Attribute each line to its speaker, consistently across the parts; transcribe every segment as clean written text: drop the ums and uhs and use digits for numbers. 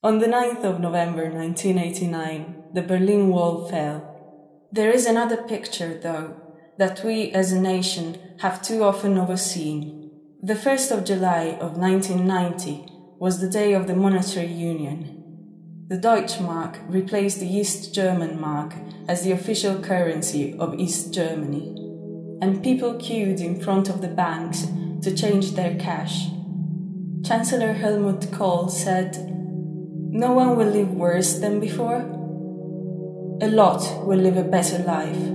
Speaker 1: On the 9th of November 1989, the Berlin Wall fell. There is another picture, though, that we as a nation have too often overseen. The 1st of July of 1990 was the day of the monetary union. The Deutschmark replaced the East German mark as the official currency of East Germany, and people queued in front of the banks to change their cash. Chancellor Helmut Kohl said, "No one will live worse than before. A lot will live a better life."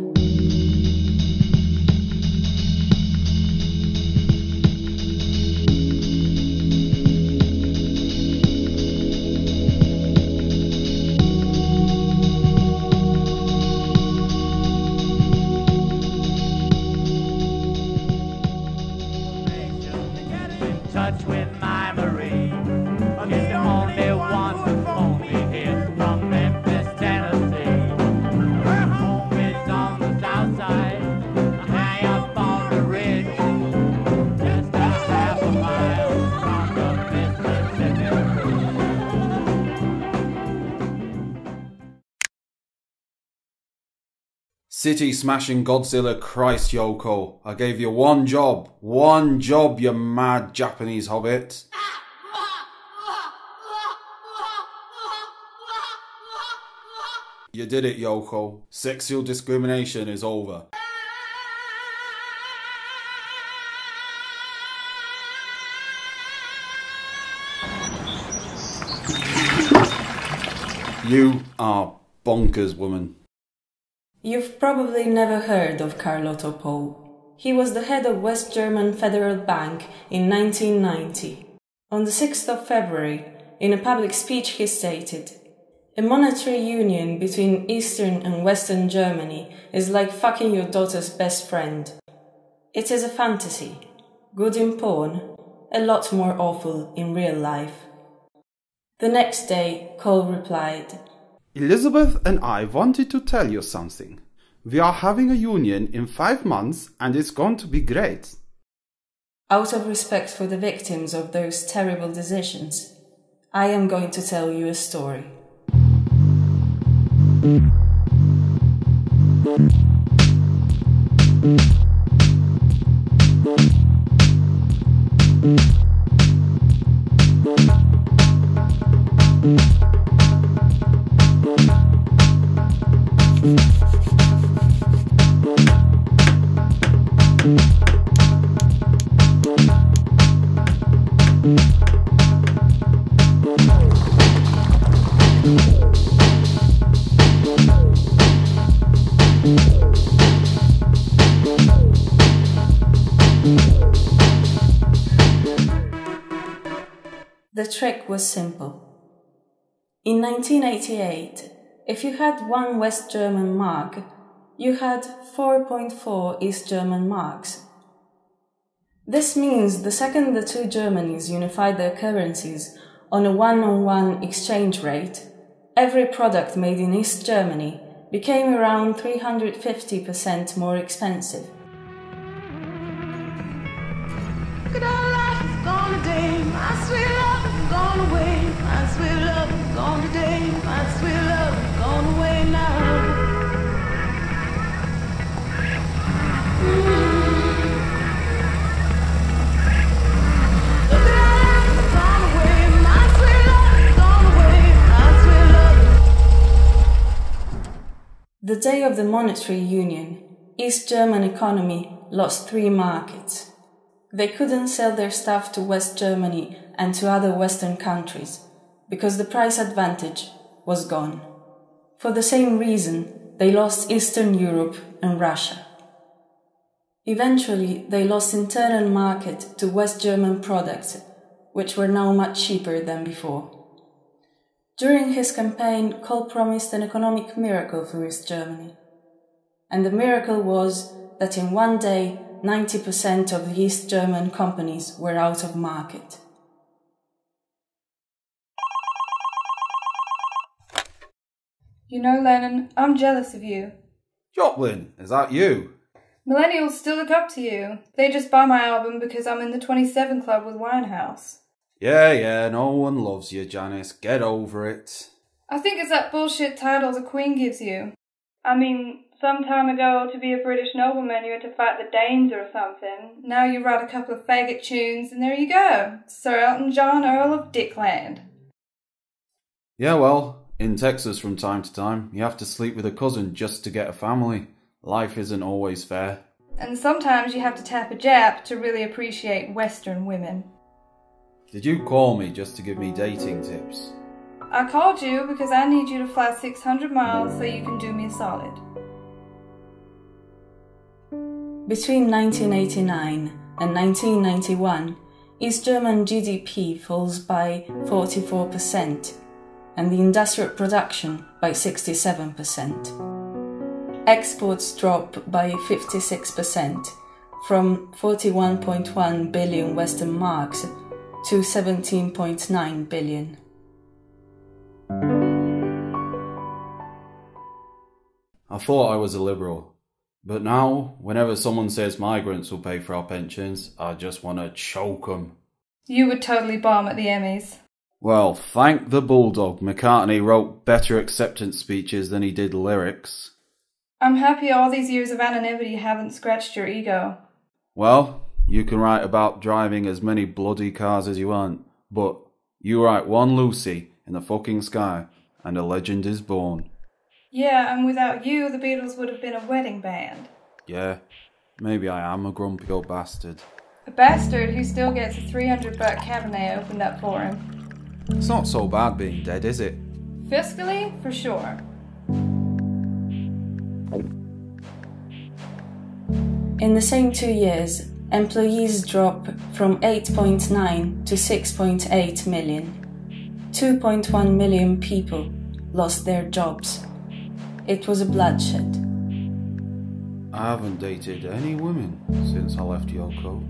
Speaker 2: Touch with my Marie. He's the only one who's only here from Memphis, Tennessee. Her home is on the south side, high up on the ridge, just a half a mile from the Mississippi.
Speaker 3: City-smashing Godzilla, Christ, Yoko. I gave you one job, you mad Japanese hobbit. You did it, Yoko. Sexual discrimination is over. You are bonkers, woman.
Speaker 1: You've probably never heard of Carlotto Poe. He was the head of West German Federal Bank in 1990. On the 6th of February, in a public speech he stated, "A monetary union between Eastern and Western Germany is like fucking your daughter's best friend. It is a fantasy, good in porn, a lot more awful in real life." The next day, Kohl replied,
Speaker 3: Elizabeth and I wanted to tell you something. We are having a union in 5 months and it's going to be great.
Speaker 1: "Out of respect for the victims of those terrible decisions, I am going to tell you a story." The trick was simple. In 1988, if you had one West German mark, you had 4.4 East German marks. This means the second the two Germanies unified their currencies on a one-on-one exchange rate, every product made in East Germany became around 350% more expensive.
Speaker 4: Look at our life is gone today, my sweet love is gone away, my sweet love is gone today, my sweet love is gone away now. Look at our life is gone away, my sweet love is gone away, my sweet love.
Speaker 1: The day of the monetary union, East German economy lost 3 markets. They couldn't sell their stuff to West Germany and to other Western countries because the price advantage was gone. For the same reason, they lost Eastern Europe and Russia. Eventually, they lost internal market to West German products, which were now much cheaper than before. During his campaign, Kohl promised an economic miracle for East Germany. And the miracle was that in one day, 90% of the East German companies were out of market.
Speaker 5: You know, Lennon, I'm jealous of you.
Speaker 3: Joplin, is that you?
Speaker 5: Millennials still look up to you. They just buy my album because I'm in the 27 Club with Winehouse.
Speaker 3: Yeah, no one loves you, Janice. Get over it.
Speaker 5: I think it's that bullshit title the Queen gives you. I mean, some time ago, to be a British nobleman, you had to fight the Danes or something. Now you write a couple of faggot tunes, and there you go. Sir Elton John, Earl of Dickland.
Speaker 3: Yeah, well, in Texas from time to time, you have to sleep with a cousin just to get a family. Life isn't always fair.
Speaker 5: And sometimes you have to tap a Jap to really appreciate Western women.
Speaker 3: Did you call me just to give me dating tips?
Speaker 5: I called you because I need you to fly 600 miles so you can do me a solid.
Speaker 1: Between 1989 and 1991, East German GDP falls by 44% and the industrial production by 67%. Exports drop by 56% from 41.1 billion Western marks to 17.9 billion.
Speaker 3: I thought I was a liberal, but now, whenever someone says migrants will pay for our pensions, I just want to choke them.
Speaker 5: You would totally bomb at the Emmys.
Speaker 3: Well, thank the bulldog, McCartney wrote better acceptance speeches than he did lyrics.
Speaker 5: I'm happy all these years of anonymity haven't scratched your ego.
Speaker 3: Well, you can write about driving as many bloody cars as you want, but you write one Lucy in the fucking sky, and a legend is born.
Speaker 5: Yeah, and without you, the Beatles would have been a wedding band.
Speaker 3: Yeah, maybe I am a grumpy old bastard.
Speaker 5: A bastard who still gets a $300 Cabernet opened up for him.
Speaker 3: It's not so bad being dead, is it?
Speaker 5: Fiscally, for sure.
Speaker 1: In the same 2 years, employees drop from 8.9 to 6.8 million. 2.1 million people lost their jobs. It was a bloodshed.
Speaker 3: I haven't dated any women since I left Yoko.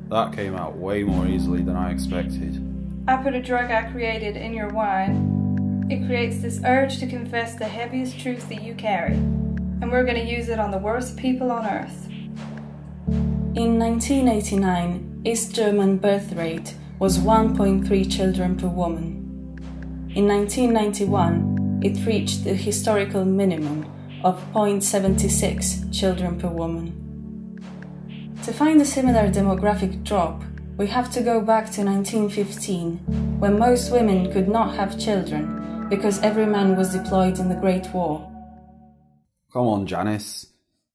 Speaker 3: That came out way more easily than I expected.
Speaker 5: I put a drug I created in your wine. It creates this urge to confess the heaviest truth that you carry. And we're going to use it on the worst people on earth.
Speaker 1: In 1989, East German birth rate was 1.3 children per woman. In 1991, it reached the historical minimum of 0.76 children per woman. To find a similar demographic drop, we have to go back to 1915, when most women could not have children because every man was deployed in the Great War.
Speaker 3: Come on, Janice.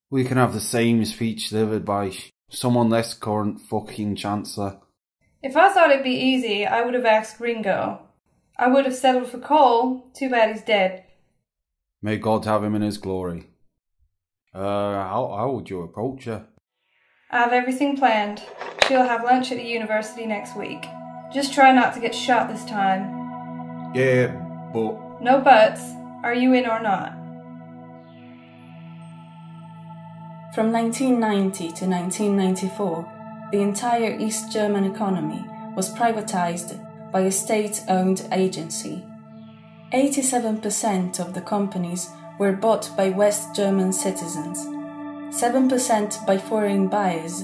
Speaker 3: We can have the same speech delivered by someone less current fucking Chancellor.
Speaker 5: If I thought it'd be easy, I would have asked Ringo. I would have settled for Cole. Too bad he's dead.
Speaker 3: May God have him in his glory. How would you approach her?
Speaker 5: I have everything planned. She'll have lunch at the university next week. Just try not to get shot this time.
Speaker 3: Yeah, but...
Speaker 5: No buts. Are you in or not?
Speaker 1: From 1990 to 1994, the entire East German economy was privatized by a state-owned agency. 87% of the companies were bought by West German citizens, 7% by foreign buyers,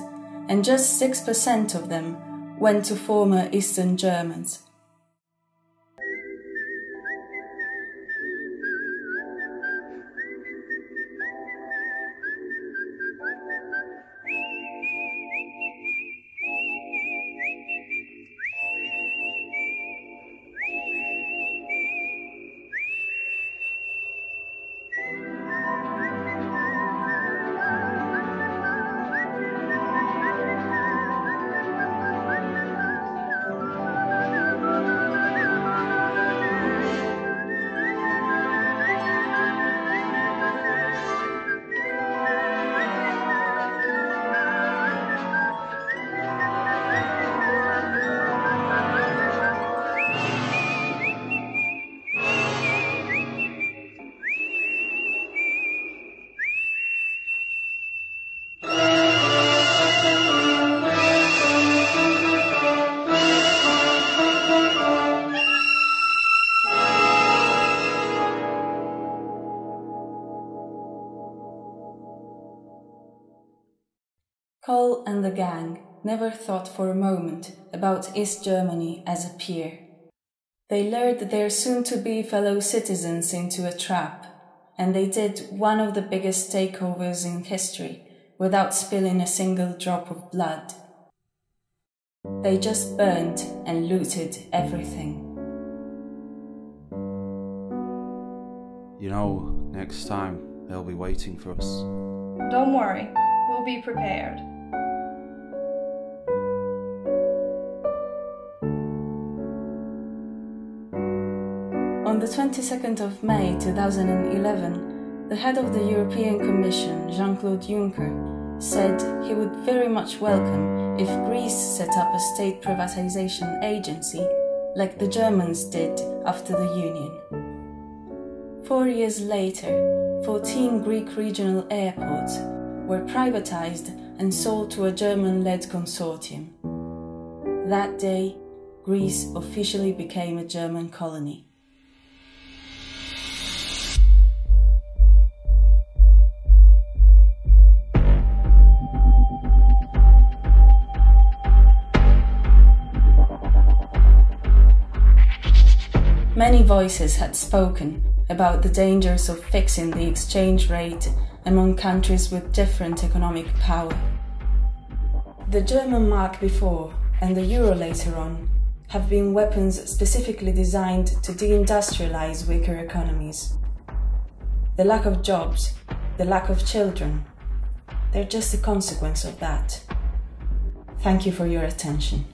Speaker 1: and just 6% of them went to former Eastern Germans. Cole and the Gang never thought for a moment about East Germany as a peer. They lured their soon-to-be fellow citizens into a trap, and they did one of the biggest takeovers in history without spilling a single drop of blood. They just burned and looted everything.
Speaker 3: You know, next time they'll be waiting for us.
Speaker 5: Don't worry, we'll be prepared.
Speaker 1: On the 22nd of May 2011, the head of the European Commission, Jean-Claude Juncker, said he would very much welcome if Greece set up a state privatization agency like the Germans did after the Union. 4 years later, 14 Greek regional airports were privatized and sold to a German-led consortium. That day, Greece officially became a German colony. Many voices had spoken about the dangers of fixing the exchange rate among countries with different economic power. The German mark before and the euro later on have been weapons specifically designed to deindustrialize weaker economies. The lack of jobs, the lack of children, they're just a consequence of that. Thank you for your attention.